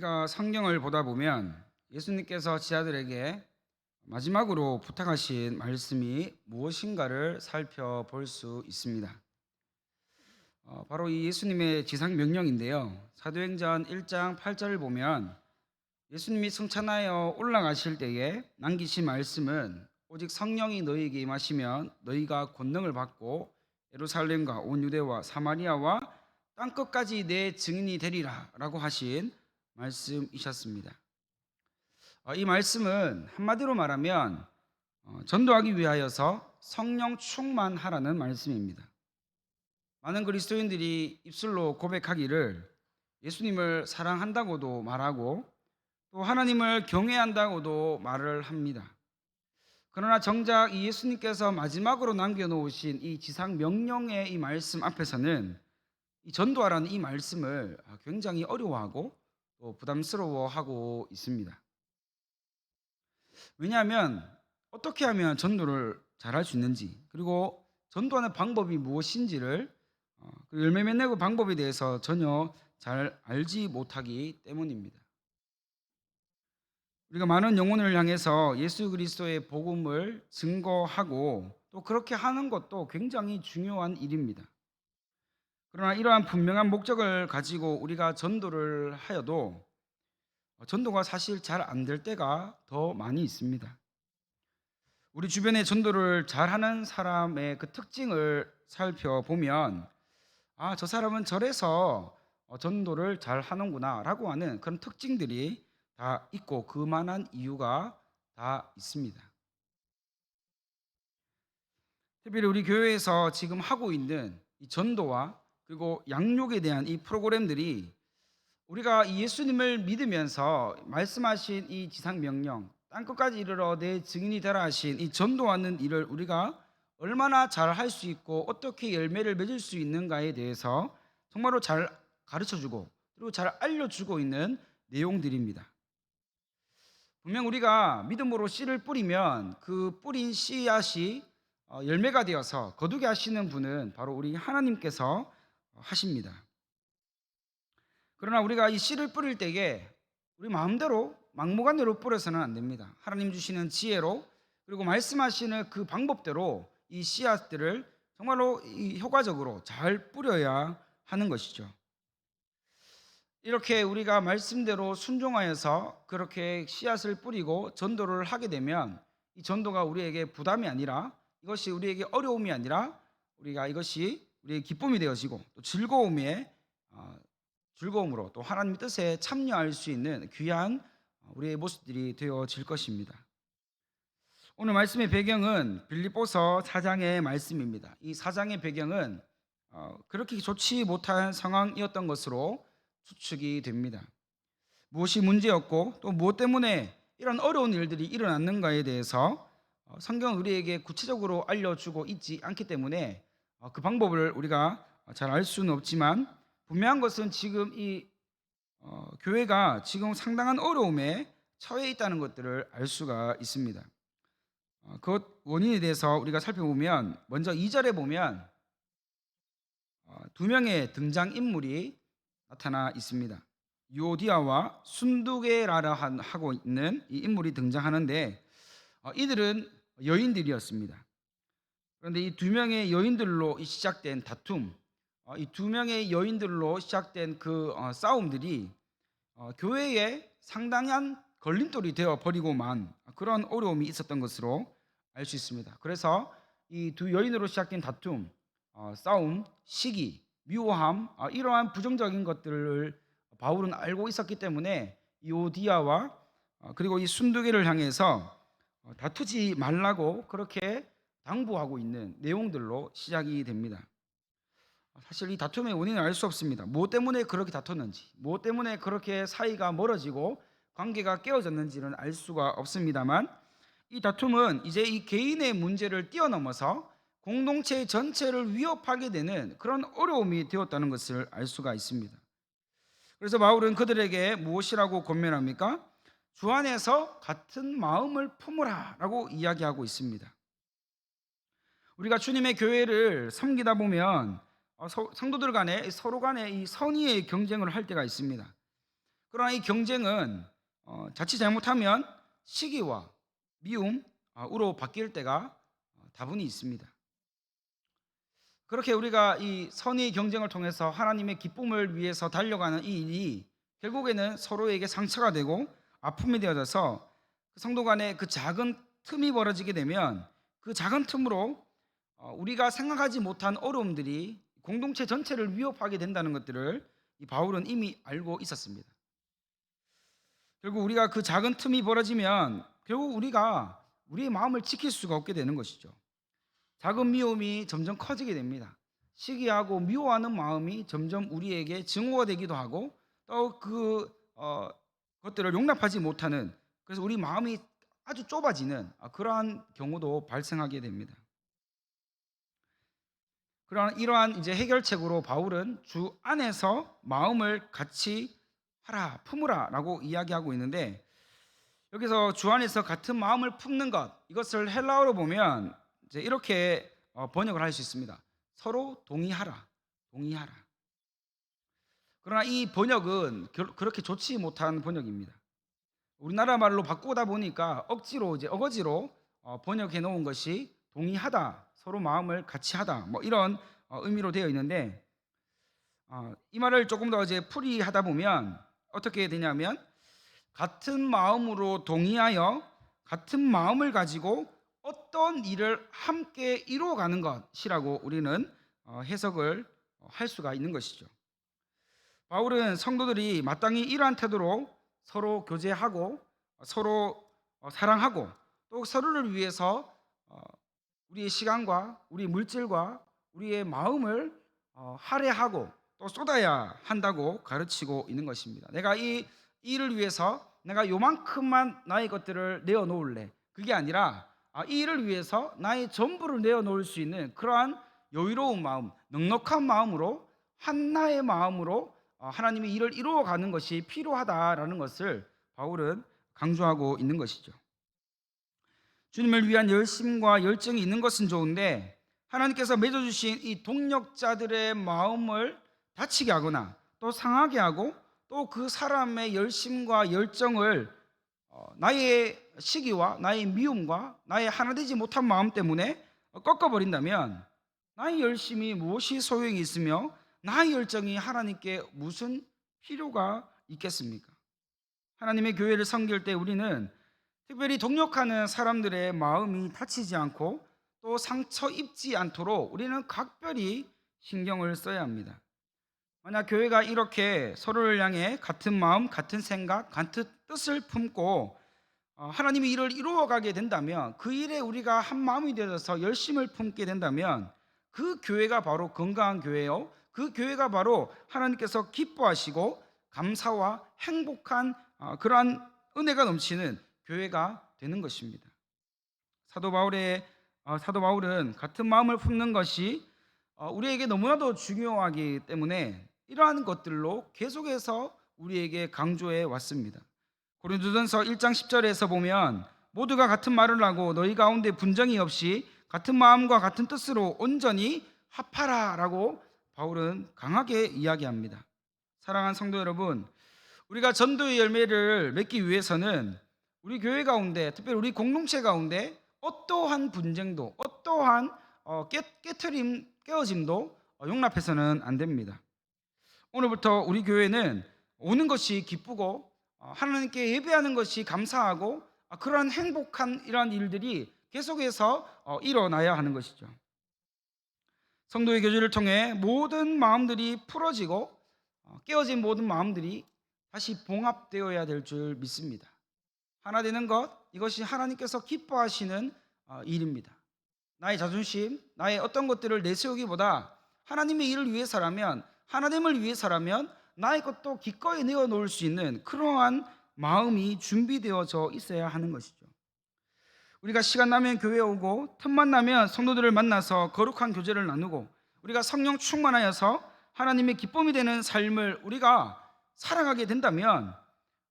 우리가 성경을 보다 보면 예수님께서 제자들에게 마지막으로 부탁하신 말씀이 무엇인가를 살펴볼 수 있습니다. 바로 이 예수님의 지상 명령인데요. 사도행전 1장 8절을 보면 예수님이 승천하여 올라가실 때에 남기신 말씀은 오직 성령이 너희에게 임하시면 너희가 권능을 받고 예루살렘과 온 유대와 사마리아와 땅끝까지 내 증인이 되리라 라고 하신 말씀이셨습니다. 이 말씀은 한마디로 말하면 전도하기 위하여서 성령 충만하라는 말씀입니다. 많은 그리스도인들이 입술로 고백하기를 예수님을 사랑한다고도 말하고 또 하나님을 경외한다고도 말을 합니다. 그러나 정작 이 예수님께서 마지막으로 남겨놓으신 이 지상 명령의 이 말씀 앞에서는 이 전도하라는 이 말씀을 굉장히 어려워하고 또 부담스러워하고 있습니다. 왜냐하면 어떻게 하면 전도를 잘할 수 있는지, 그리고 전도하는 방법이 무엇인지를 그 열매 맺는 방법에 대해서 전혀 잘 알지 못하기 때문입니다. 우리가 많은 영혼을 향해서 예수 그리스도의 복음을 증거하고 또 그렇게 하는 것도 굉장히 중요한 일입니다. 그러나 이러한 분명한 목적을 가지고 우리가 전도를 하여도 전도가 사실 잘 안 될 때가 더 많이 있습니다. 우리 주변에 전도를 잘하는 사람의 그 특징을 살펴보면 저 사람은 저래서 전도를 잘 하는구나 라고 하는 그런 특징들이 다 있고 그만한 이유가 다 있습니다. 특별히 우리 교회에서 지금 하고 있는 이 전도와 그리고 양육에 대한 이 프로그램들이 우리가 이 예수님을 믿으면서 말씀하신 이 지상 명령, 땅끝까지 이르러 내 증인이 되라 하신 이 전도하는 일을 우리가 얼마나 잘 할 수 있고 어떻게 열매를 맺을 수 있는가에 대해서 정말로 잘 가르쳐주고 그리고 잘 알려주고 있는 내용들입니다. 분명 우리가 믿음으로 씨를 뿌리면 그 뿌린 씨앗이 열매가 되어서 거두게 하시는 분은 바로 우리 하나님께서 하십니다. 그러나 우리가 이 씨를 뿌릴 때에 우리 마음대로 막무가내로 뿌려서는 안 됩니다. 하나님 주시는 지혜로 그리고 말씀하시는 그 방법대로 이 씨앗들을 정말로 효과적으로 잘 뿌려야 하는 것이죠. 이렇게 우리가 말씀대로 순종하여서 그렇게 씨앗을 뿌리고 전도를 하게 되면 이 전도가 우리에게 부담이 아니라 이것이 우리에게 어려움이 아니라 우리가 이것이 우리의 기쁨이 되어지고 또 즐거움으로 또 하나님의 뜻에 참여할 수 있는 귀한 우리의 모습들이 되어질 것입니다. 오늘 말씀의 배경은 빌립보서 4장의 말씀입니다. 이 4장의 배경은 그렇게 좋지 못한 상황이었던 것으로 추측이 됩니다. 무엇이 문제였고 또 무엇 때문에 이런 어려운 일들이 일어났는가에 대해서 성경은 우리에게 구체적으로 알려주고 있지 않기 때문에 그 방법을 우리가 잘 알 수는 없지만 분명한 것은 지금 이 교회가 지금 상당한 어려움에 처해 있다는 것들을 알 수가 있습니다. 그 원인에 대해서 우리가 살펴보면 먼저 2절에 보면 두 명의 등장인물이 나타나 있습니다. 유오디아와 순두게라라 하고 있는 이 인물이 등장하는데 이들은 여인들이었습니다. 그런데 이 두 명의 여인들로 시작된 다툼, 이 두 명의 여인들로 시작된 그 싸움들이 교회에 상당한 걸림돌이 되어 버리고만 그런 어려움이 있었던 것으로 알 수 있습니다. 그래서 이 두 여인으로 시작된 다툼, 싸움, 시기, 미워함, 이러한 부정적인 것들을 바울은 알고 있었기 때문에 이오디아와 그리고 이 순두개를 향해서 다투지 말라고 그렇게 당부하고 있는 내용들로 시작이 됩니다. 사실 이 다툼의 원인을 알 수 없습니다. 무엇 때문에 그렇게 다퉜는지, 무엇 때문에 그렇게 사이가 멀어지고 관계가 깨어졌는지는 알 수가 없습니다만 이 다툼은 이제 이 개인의 문제를 뛰어넘어서 공동체 전체를 위협하게 되는 그런 어려움이 되었다는 것을 알 수가 있습니다. 그래서 바울은 그들에게 무엇이라고 권면합니까? 주 안에서 같은 마음을 품으라 라고 이야기하고 있습니다. 우리가 주님의 교회를 섬기다 보면 성도들 간에 서로 간에 이 선의의 경쟁을 할 때가 있습니다. 그러나 이 경쟁은 자칫 잘못하면 시기와 미움으로 바뀔 때가 다분히 있습니다. 그렇게 우리가 이 선의 경쟁을 통해서 하나님의 기쁨을 위해서 달려가는 이 일이 결국에는 서로에게 상처가 되고 아픔이 되어져서 성도 간에 그 작은 틈이 벌어지게 되면 그 작은 틈으로 우리가 생각하지 못한 어려움들이 공동체 전체를 위협하게 된다는 것들을 이 바울은 이미 알고 있었습니다. 결국 우리가 그 작은 틈이 벌어지면 결국 우리가 우리의 마음을 지킬 수가 없게 되는 것이죠. 작은 미움이 점점 커지게 됩니다. 시기하고 미워하는 마음이 점점 우리에게 증오가 되기도 하고 또 그것들을 용납하지 못하는, 그래서 우리 마음이 아주 좁아지는 그러한 경우도 발생하게 됩니다. 그러한 이러한 이제 해결책으로 바울은 주 안에서 마음을 같이 하라, 품으라라고 이야기하고 있는데, 여기서 주 안에서 같은 마음을 품는 것, 이것을 헬라어로 보면 이제 이렇게 번역을 할 수 있습니다. 서로 동의하라, 동의하라. 그러나 이 번역은 그렇게 좋지 못한 번역입니다. 우리나라 말로 바꾸다 보니까 억지로 이제 어거지로 번역해 놓은 것이 동의하다, 서로 마음을 같이 하다, 뭐 이런 의미로 되어 있는데, 이 말을 조금 더 이제 풀이하다 보면 어떻게 되냐면, 같은 마음으로 동의하여 같은 마음을 가지고 어떤 일을 함께 이루어가는 것이라고 우리는 해석을 할 수가 있는 것이죠. 바울은 성도들이 마땅히 이러한 태도로 서로 교제하고 서로 사랑하고 또 서로를 위해서 우리의 시간과 우리 물질과 우리의 마음을 할애하고 또 쏟아야 한다고 가르치고 있는 것입니다. 내가 이 일을 위해서 내가 요만큼만 나의 것들을 내어놓을래, 그게 아니라 이 일을 위해서 나의 전부를 내어놓을 수 있는 그러한 여유로운 마음, 넉넉한 마음으로, 한나의 마음으로 하나님의 일을 이루어가는 것이 필요하다라는 것을 바울은 강조하고 있는 것이죠. 주님을 위한 열심과 열정이 있는 것은 좋은데, 하나님께서 맺어주신 이 동력자들의 마음을 다치게 하거나 또 상하게 하고 또 그 사람의 열심과 열정을 나의 시기와 나의 미움과 나의 하나 되지 못한 마음 때문에 꺾어버린다면 나의 열심이 무엇이 소용이 있으며 나의 열정이 하나님께 무슨 필요가 있겠습니까? 하나님의 교회를 섬길 때 우리는 특별히 동력하는 사람들의 마음이 다치지 않고 또 상처 입지 않도록 우리는 각별히 신경을 써야 합니다. 만약 교회가 이렇게 서로를 향해 같은 마음, 같은 생각, 같은 뜻을 품고 하나님의 일을 이루어가게 된다면, 그 일에 우리가 한 마음이 되어서 열심을 품게 된다면 그 교회가 바로 건강한 교회요, 그 교회가 바로 하나님께서 기뻐하시고 감사와 행복한 그러한 은혜가 넘치는 교회가 되는 것입니다. 사도 바울은 같은 마음을 품는 것이 우리에게 너무나도 중요하기 때문에 이러한 것들로 계속해서 우리에게 강조해 왔습니다. 고린도전서 1장 10절에서 보면 모두가 같은 말을 하고 너희 가운데 분쟁이 없이 같은 마음과 같은 뜻으로 온전히 합하라라고 바울은 강하게 이야기합니다. 사랑하는 성도 여러분, 우리가 전도의 열매를 맺기 위해서는 우리 교회 가운데, 특별히 우리 공동체 가운데 어떠한 분쟁도, 어떠한 깨어짐도 용납해서는 안 됩니다. 오늘부터 우리 교회는 오는 것이 기쁘고 하나님께 예배하는 것이 감사하고 그러한 행복한 이러한 일들이 계속해서 일어나야 하는 것이죠. 성도의 교제를 통해 모든 마음들이 풀어지고 깨어진 모든 마음들이 다시 봉합되어야 될 줄 믿습니다. 하나 되는 것, 이것이 하나님께서 기뻐하시는 일입니다. 나의 자존심, 나의 어떤 것들을 내세우기보다 하나님의 일을 위해서라면, 하나님을 위해서라면 나의 것도 기꺼이 내어놓을 수 있는 그러한 마음이 준비되어져 있어야 하는 것이죠. 우리가 시간 나면 교회에 오고 틈만 나면 성도들을 만나서 거룩한 교제를 나누고 우리가 성령 충만하여서 하나님의 기쁨이 되는 삶을 우리가 살아가게 된다면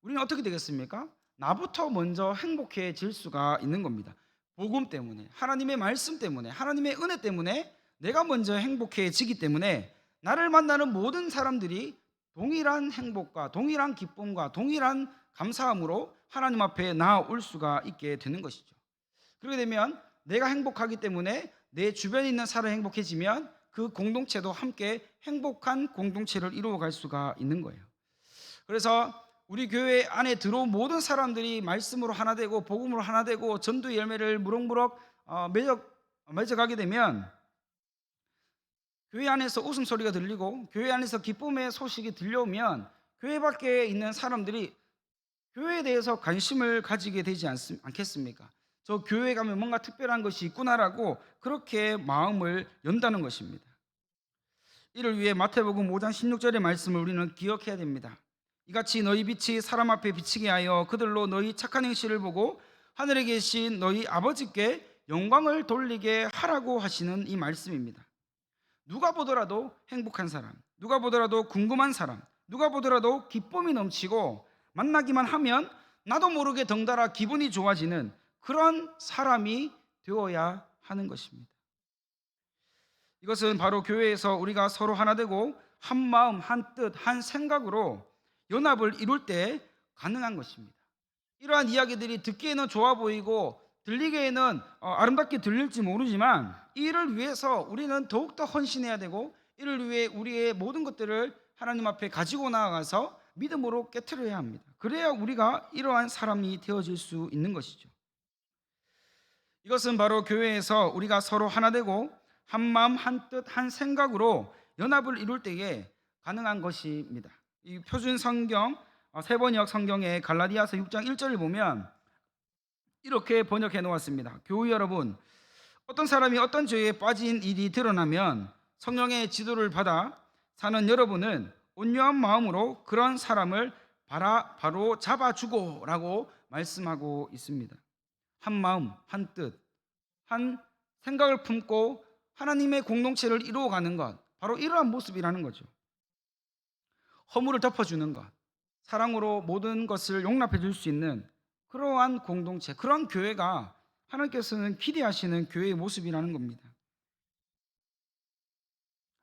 우리는 어떻게 되겠습니까? 나부터 먼저 행복해질 수가 있는 겁니다. 복음 때문에, 하나님의 말씀 때문에, 하나님의 은혜 때문에 내가 먼저 행복해지기 때문에 나를 만나는 모든 사람들이 동일한 행복과 동일한 기쁨과 동일한 감사함으로 하나님 앞에 나아올 수가 있게 되는 것이죠. 그렇게 되면 내가 행복하기 때문에 내 주변에 있는 사람이 행복해지면 그 공동체도 함께 행복한 공동체를 이루어갈 수가 있는 거예요. 그래서 우리 교회 안에 들어온 모든 사람들이 말씀으로 하나 되고 복음으로 하나 되고 전도의 열매를 무럭무럭 맺어가게 되면 교회 안에서 웃음소리가 들리고 교회 안에서 기쁨의 소식이 들려오면 교회 밖에 있는 사람들이 교회에 대해서 관심을 가지게 되지 않겠습니까? 저 교회 가면 뭔가 특별한 것이 있구나라고 그렇게 마음을 연다는 것입니다. 이를 위해 마태복음 5장 16절의 말씀을 우리는 기억해야 됩니다. 이같이 너희 빛이 사람 앞에 비치게 하여 그들로 너희 착한 행실을 보고 하늘에 계신 너희 아버지께 영광을 돌리게 하라고 하시는 이 말씀입니다. 누가 보더라도 행복한 사람, 누가 보더라도 궁금한 사람, 누가 보더라도 기쁨이 넘치고 만나기만 하면 나도 모르게 덩달아 기분이 좋아지는 그런 사람이 되어야 하는 것입니다. 이것은 바로 교회에서 우리가 서로 하나 되고 한 마음, 한 뜻, 한 생각으로 연합을 이룰 때 가능한 것입니다. 이러한 이야기들이 듣기에는 좋아 보이고 들리기에는 아름답게 들릴지 모르지만 이를 위해서 우리는 더욱더 헌신해야 되고 이를 위해 우리의 모든 것들을 하나님 앞에 가지고 나아가서 믿음으로 깨트려야 합니다. 그래야 우리가 이러한 사람이 되어질 수 있는 것이죠. 이것은 바로 교회에서 우리가 서로 하나 되고 한 마음 한 뜻 한 생각으로 연합을 이룰 때에 가능한 것입니다. 이 표준 성경 세번역 성경의 갈라디아서 6장 1절을 보면 이렇게 번역해 놓았습니다. 교우 여러분, 어떤 사람이 어떤 죄에 빠진 일이 드러나면 성령의 지도를 받아 사는 여러분은 온유한 마음으로 그런 사람을 바로 잡아주고 라고 말씀하고 있습니다. 한 마음, 한 뜻, 한 생각을 품고 하나님의 공동체를 이루어가는 것, 바로 이러한 모습이라는 거죠. 허물을 덮어주는 것, 사랑으로 모든 것을 용납해 줄 수 있는 그러한 공동체, 그런 교회가 하나님께서는 기대하시는 교회의 모습이라는 겁니다.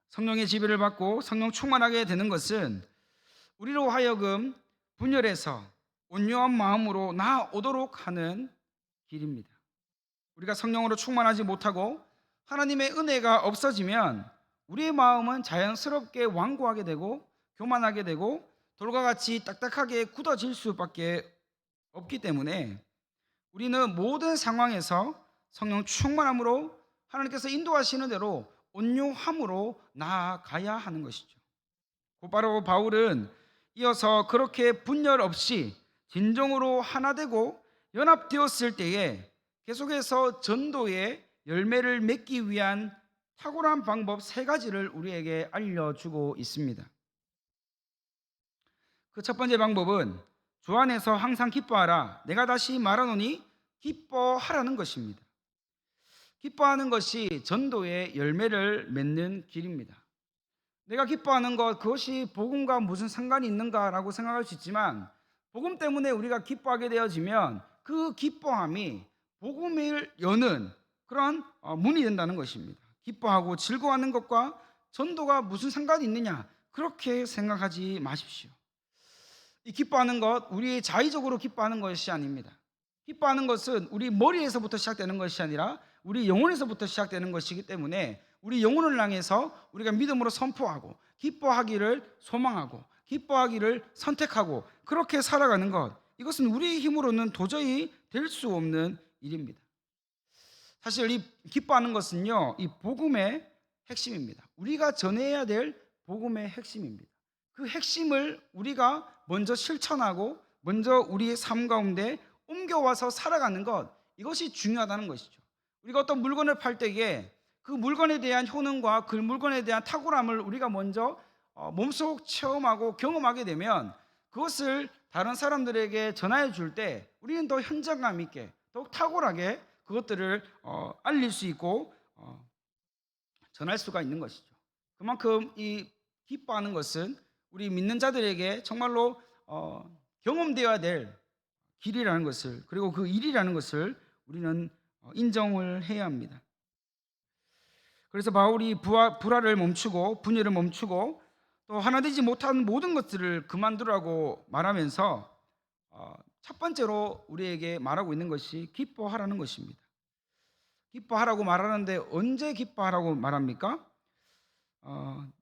성령의 지배를 받고 성령 충만하게 되는 것은 우리로 하여금 분열해서 온유한 마음으로 나아오도록 하는 길입니다. 우리가 성령으로 충만하지 못하고 하나님의 은혜가 없어지면 우리의 마음은 자연스럽게 완고하게 되고 교만하게 되고 돌과 같이 딱딱하게 굳어질 수밖에 없기 때문에 우리는 모든 상황에서 성령 충만함으로 하나님께서 인도하시는 대로 온유함으로 나아가야 하는 것이죠. 곧바로 바울은 이어서 그렇게 분열 없이 진정으로 하나 되고 연합되었을 때에 계속해서 전도의 열매를 맺기 위한 탁월한 방법 3가지를 우리에게 알려주고 있습니다. 그 첫 번째 방법은 주 안에서 항상 기뻐하라. 내가 다시 말하노니 기뻐하라는 것입니다. 기뻐하는 것이 전도의 열매를 맺는 길입니다. 내가 기뻐하는 것, 그것이 복음과 무슨 상관이 있는가라고 생각할 수 있지만 복음 때문에 우리가 기뻐하게 되어지면 그 기뻐함이 복음을 여는 그런 문이 된다는 것입니다. 기뻐하고 즐거워하는 것과 전도가 무슨 상관이 있느냐, 그렇게 생각하지 마십시오. 이 기뻐하는 것, 우리 자의적으로 기뻐하는 것이 아닙니다. 기뻐하는 것은 우리 머리에서부터 시작되는 것이 아니라 우리 영혼에서부터 시작되는 것이기 때문에 우리 영혼을 향해서 우리가 믿음으로 선포하고 기뻐하기를 소망하고 기뻐하기를 선택하고 그렇게 살아가는 것, 이것은 우리의 힘으로는 도저히 될 수 없는 일입니다. 사실 이 기뻐하는 것은요, 이 복음의 핵심입니다. 우리가 전해야 될 복음의 핵심입니다. 그 핵심을 우리가 먼저 실천하고 먼저 우리의 삶 가운데 옮겨와서 살아가는 것, 이것이 중요하다는 것이죠. 우리가 어떤 물건을 팔 때에 그 물건에 대한 효능과 그 물건에 대한 탁월함을 우리가 먼저 몸속 체험하고 경험하게 되면 그것을 다른 사람들에게 전하여 줄 때 우리는 더 현장감 있게 더욱 탁월하게 그것들을 알릴 수 있고 전할 수가 있는 것이죠. 그만큼 이 기뻐하는 것은 우리 믿는 자들에게 정말로 경험되어야 될 길이라는 것을, 그리고 그 일이라는 것을 우리는 인정을 해야 합니다. 그래서 바울이 불화를 멈추고 분열을 멈추고 또 하나 되지 못한 모든 것들을 그만두라고 말하면서 첫 번째로 우리에게 말하고 있는 것이 기뻐하라는 것입니다. 기뻐하라고 말하는데 언제 기뻐하라고 말합니까?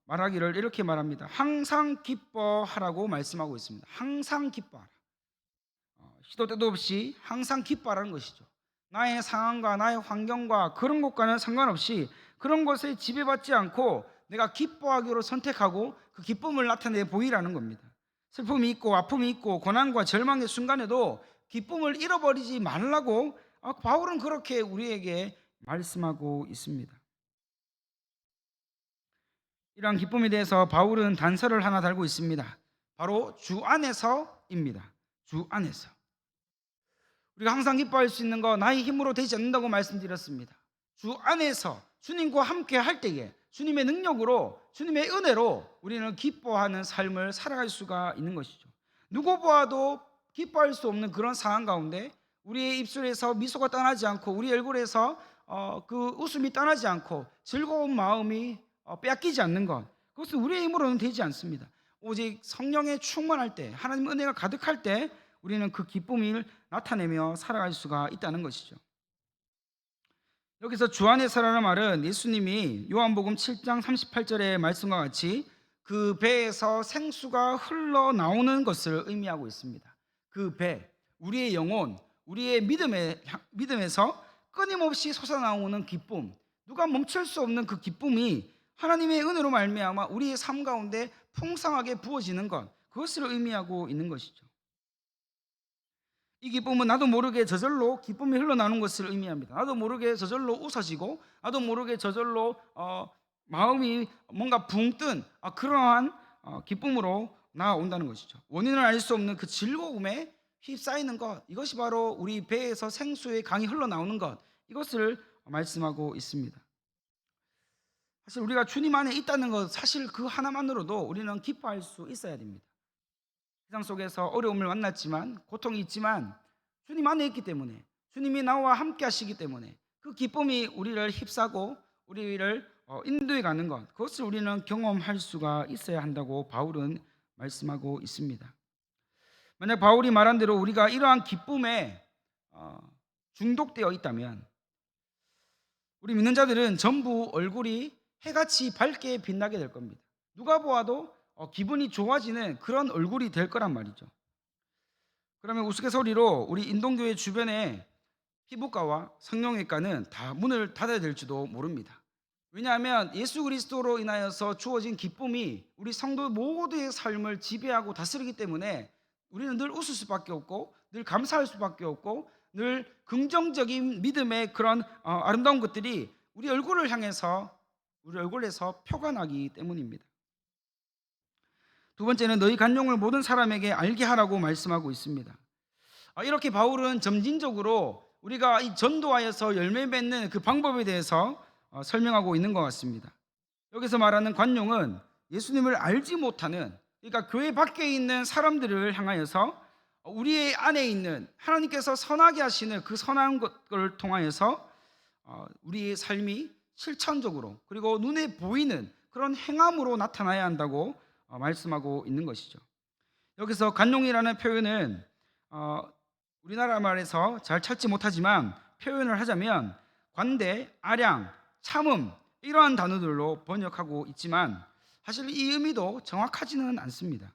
말하기를 이렇게 말합니다. 항상 기뻐하라고 말씀하고 있습니다. 항상 기뻐하라. 시도 때도 없이 항상 기뻐하라는 것이죠. 나의 상황과 나의 환경과 그런 것과는 상관없이 그런 것에 지배받지 않고 내가 기뻐하기로 선택하고 그 기쁨을 나타내 보이라는 겁니다. 슬픔이 있고 아픔이 있고 고난과 절망의 순간에도 기쁨을 잃어버리지 말라고 바울은 그렇게 우리에게 말씀하고 있습니다. 이러한 기쁨에 대해서 바울은 단서를 하나 달고 있습니다. 바로 주 안에서입니다. 주 안에서. 우리가 항상 기뻐할 수 있는 거 나의 힘으로 되지 않는다고 말씀드렸습니다. 주 안에서 주님과 함께 할 때에 주님의 능력으로 주님의 은혜로 우리는 기뻐하는 삶을 살아갈 수가 있는 것이죠. 누구 보아도 기뻐할 수 없는 그런 상황 가운데 우리의 입술에서 미소가 떠나지 않고 우리 얼굴에서 그 웃음이 떠나지 않고 즐거운 마음이 빼앗기지 않는 것, 그것은 우리의 힘으로는 되지 않습니다. 오직 성령의 충만할 때, 하나님의 은혜가 가득할 때 우리는 그 기쁨을 나타내며 살아갈 수가 있다는 것이죠. 여기서 주 안에서라는 말은 예수님이 요한복음 7장 38절의 말씀과 같이 그 배에서 생수가 흘러나오는 것을 의미하고 있습니다. 그 배, 우리의 영혼, 우리의 믿음에서 끊임없이 솟아나오는 기쁨, 누가 멈출 수 없는 그 기쁨이 하나님의 은혜로 말미암아 우리의 삶 가운데 풍성하게 부어지는 것, 그것을 의미하고 있는 것이죠. 이 기쁨은 나도 모르게 저절로 기쁨이 흘러나오는 것을 의미합니다. 나도 모르게 저절로 웃어지고 나도 모르게 저절로 마음이 뭔가 붕 뜬 그러한 기쁨으로 나아온다는 것이죠. 원인을 알 수 없는 그 즐거움에 휩싸이는 것, 이것이 바로 우리 배에서 생수의 강이 흘러나오는 것, 이것을 말씀하고 있습니다. 사실 우리가 주님 안에 있다는 것, 사실 그 하나만으로도 우리는 기뻐할 수 있어야 됩니다. 세상 속에서 어려움을 만났지만, 고통이 있지만 주님 안에 있기 때문에, 주님이 나와 함께 하시기 때문에 그 기쁨이 우리를 휩싸고 우리를 인도해 가는 것, 그것을 우리는 경험할 수가 있어야 한다고 바울은 말씀하고 있습니다. 만약 바울이 말한 대로 우리가 이러한 기쁨에 중독되어 있다면 우리 믿는 자들은 전부 얼굴이 해같이 밝게 빛나게 될 겁니다. 누가 보아도 기분이 좋아지는 그런 얼굴이 될 거란 말이죠. 그러면 우스갯소리로 우리 인동교회 주변에 피부과와 성형외과는 다 문을 닫아야 될지도 모릅니다. 왜냐하면 예수 그리스도로 인하여서 주어진 기쁨이 우리 성도 모두의 삶을 지배하고 다스리기 때문에 우리는 늘 웃을 수밖에 없고 늘 감사할 수밖에 없고 늘 긍정적인 믿음의 그런 아름다운 것들이 우리 얼굴을 향해서 우리 얼굴에서 표가 나기 때문입니다. 두 번째는 너희 간용을 모든 사람에게 알게 하라고 말씀하고 있습니다. 이렇게 바울은 점진적으로 우리가 이 전도하여서 열매 맺는 그 방법에 대해서 설명하고 있는 것 같습니다. 여기서 말하는 관용은 예수님을 알지 못하는, 그러니까 교회 밖에 있는 사람들을 향하여서 우리의 안에 있는 하나님께서 선하게 하시는 그 선한 것을 통하여서 우리의 삶이 실천적으로 그리고 눈에 보이는 그런 행함으로 나타나야 한다고 말씀하고 있는 것이죠. 여기서 간용이라는 표현은 우리나라 말에서 잘 찾지 못하지만 표현을 하자면 관대, 아량, 참음 이러한 단어들로 번역하고 있지만 사실 이 의미도 정확하지는 않습니다.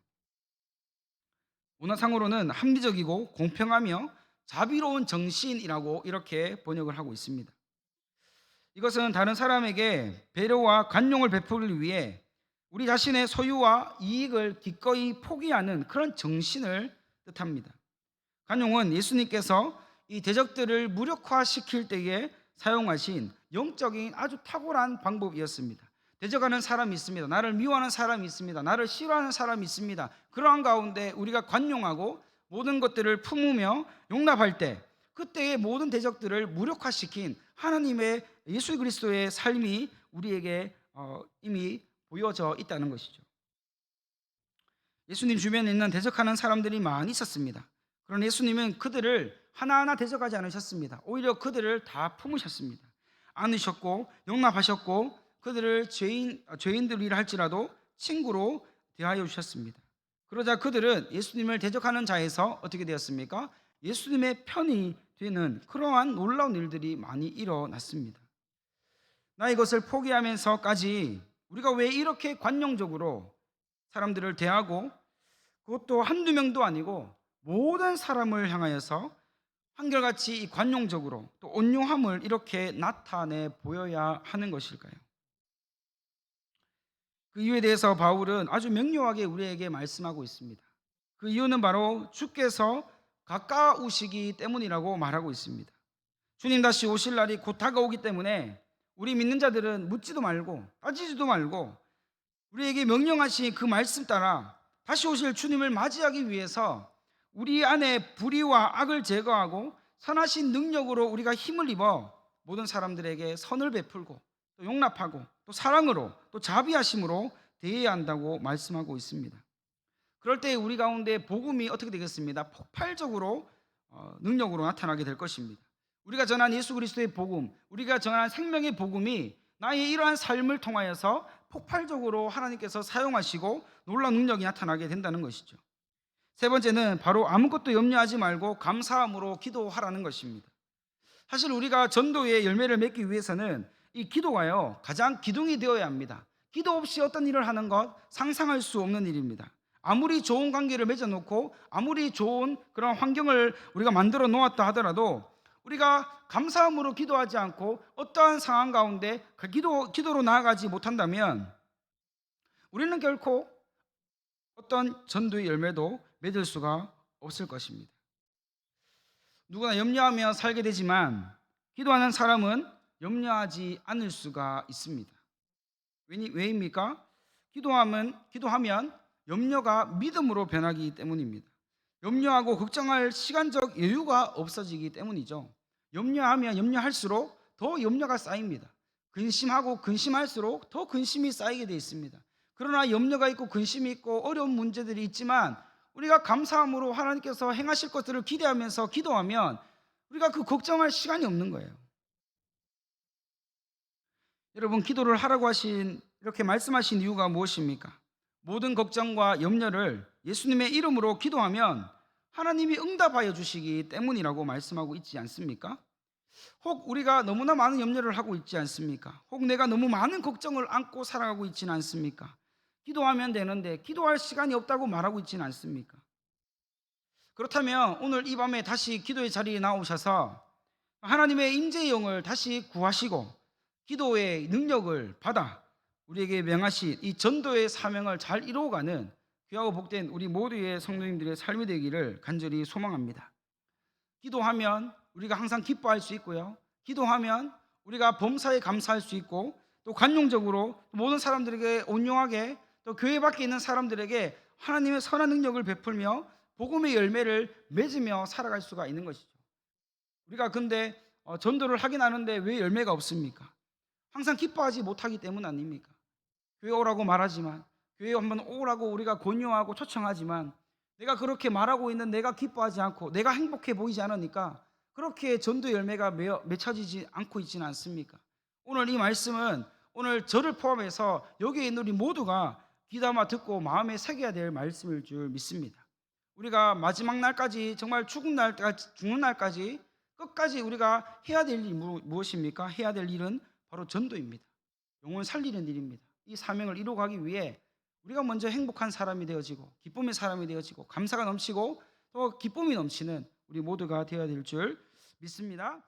문화상으로는 합리적이고 공평하며 자비로운 정신이라고 이렇게 번역을 하고 있습니다. 이것은 다른 사람에게 배려와 관용을 베풀기 위해 우리 자신의 소유와 이익을 기꺼이 포기하는 그런 정신을 뜻합니다. 관용은 예수님께서 이 대적들을 무력화시킬 때에 사용하신 영적인 아주 탁월한 방법이었습니다. 대적하는 사람이 있습니다. 나를 미워하는 사람이 있습니다. 나를 싫어하는 사람이 있습니다. 그러한 가운데 우리가 관용하고 모든 것들을 품으며 용납할 때 그때의 모든 대적들을 무력화시킨 하나님의 예수 그리스도의 삶이 우리에게 이미 보여져 있다는 것이죠. 예수님 주변에 있는 대적하는 사람들이 많이 있었습니다. 그러나 예수님은 그들을 하나하나 대적하지 않으셨습니다. 오히려 그들을 다 품으셨습니다. 안으셨고 용납하셨고 그들을 죄인들이라 할지라도 친구로 대하여 주셨습니다. 그러자 그들은 예수님을 대적하는 자에서 어떻게 되었습니까? 예수님의 편이 되는 그러한 놀라운 일들이 많이 일어났습니다. 나의 것을 포기하면서까지 우리가 왜 이렇게 관용적으로 사람들을 대하고, 그것도 한두 명도 아니고 모든 사람을 향하여서 한결같이 이 관용적으로 또 온유함을 이렇게 나타내 보여야 하는 것일까요? 그 이유에 대해서 바울은 아주 명료하게 우리에게 말씀하고 있습니다. 그 이유는 바로 주께서 가까우시기 때문이라고 말하고 있습니다. 주님 다시 오실 날이 곧 다가오기 때문에 우리 믿는 자들은 묻지도 말고 따지지도 말고 우리에게 명령하신 그 말씀 따라 다시 오실 주님을 맞이하기 위해서 우리 안에 불의와 악을 제거하고 선하신 능력으로 우리가 힘을 입어 모든 사람들에게 선을 베풀고 또 용납하고 또 사랑으로 또 자비하심으로 대해야 한다고 말씀하고 있습니다. 그럴 때 우리 가운데 복음이 어떻게 되겠습니다? 폭발적으로 능력으로 나타나게 될 것입니다. 우리가 전한 예수 그리스도의 복음, 우리가 전한 생명의 복음이 나의 이러한 삶을 통하여서 폭발적으로 하나님께서 사용하시고 놀라운 능력이 나타나게 된다는 것이죠. 세 번째는 바로 아무것도 염려하지 말고 감사함으로 기도하라는 것입니다. 사실 우리가 전도의 열매를 맺기 위해서는 이 기도가요 가장 기둥이 되어야 합니다. 기도 없이 어떤 일을 하는 것 상상할 수 없는 일입니다. 아무리 좋은 관계를 맺어놓고 아무리 좋은 그런 환경을 우리가 만들어 놓았다 하더라도 우리가 감사함으로 기도하지 않고 어떠한 상황 가운데 그 기도로 나아가지 못한다면 우리는 결코 어떤 전도의 열매도 맺을 수가 없을 것입니다. 누구나 염려하며 살게 되지만 기도하는 사람은 염려하지 않을 수가 있습니다. 왜입니까? 기도하면 염려가 믿음으로 변하기 때문입니다. 염려하고 걱정할 시간적 여유가 없어지기 때문이죠. 염려하면 염려할수록 더 염려가 쌓입니다. 근심하고 근심할수록 더 근심이 쌓이게 되어 있습니다. 그러나 염려가 있고 근심이 있고 어려운 문제들이 있지만 우리가 감사함으로 하나님께서 행하실 것들을 기대하면서 기도하면 우리가 그 걱정할 시간이 없는 거예요. 여러분, 기도를 하라고 이렇게 말씀하신 이유가 무엇입니까? 모든 걱정과 염려를 예수님의 이름으로 기도하면 하나님이 응답하여 주시기 때문이라고 말씀하고 있지 않습니까? 혹 우리가 너무나 많은 염려를 하고 있지 않습니까? 혹 내가 너무 많은 걱정을 안고 살아가고 있지는 않습니까? 기도하면 되는데 기도할 시간이 없다고 말하고 있지는 않습니까? 그렇다면 오늘 이 밤에 다시 기도의 자리에 나오셔서 하나님의 임재의 영을 다시 구하시고 기도의 능력을 받아 우리에게 명하신 이 전도의 사명을 잘 이루어가는 귀하고 복된 우리 모두의 성도님들의 삶이 되기를 간절히 소망합니다. 기도하면 우리가 항상 기뻐할 수 있고요, 기도하면 우리가 범사에 감사할 수 있고 또 관용적으로 모든 사람들에게 온유하게 또 교회 밖에 있는 사람들에게 하나님의 선한 능력을 베풀며 복음의 열매를 맺으며 살아갈 수가 있는 것이죠. 우리가 근데 전도를 하긴 하는데 왜 열매가 없습니까? 항상 기뻐하지 못하기 때문 아닙니까? 교회 오라고 말하지만, 교회 한번 오라고 우리가 권유하고 초청하지만 내가 그렇게 말하고 있는 내가 기뻐하지 않고 내가 행복해 보이지 않으니까 그렇게 전도 열매가 맺혀지지 않고 있지는 않습니까? 오늘 이 말씀은 오늘 저를 포함해서 여기에 있는 우리 모두가 귀담아 듣고 마음에 새겨야 될 말씀일 줄 믿습니다. 우리가 마지막 날까지, 정말 죽는 날까지 끝까지 우리가 해야 될 일이 무엇입니까? 해야 될 일은 바로 전도입니다. 영혼 살리는 일입니다. 이 사명을 이루어가기 위해 우리가 먼저 행복한 사람이 되어지고 기쁨의 사람이 되어지고 감사가 넘치고 또 기쁨이 넘치는 우리 모두가 되어야 될 줄 믿습니다.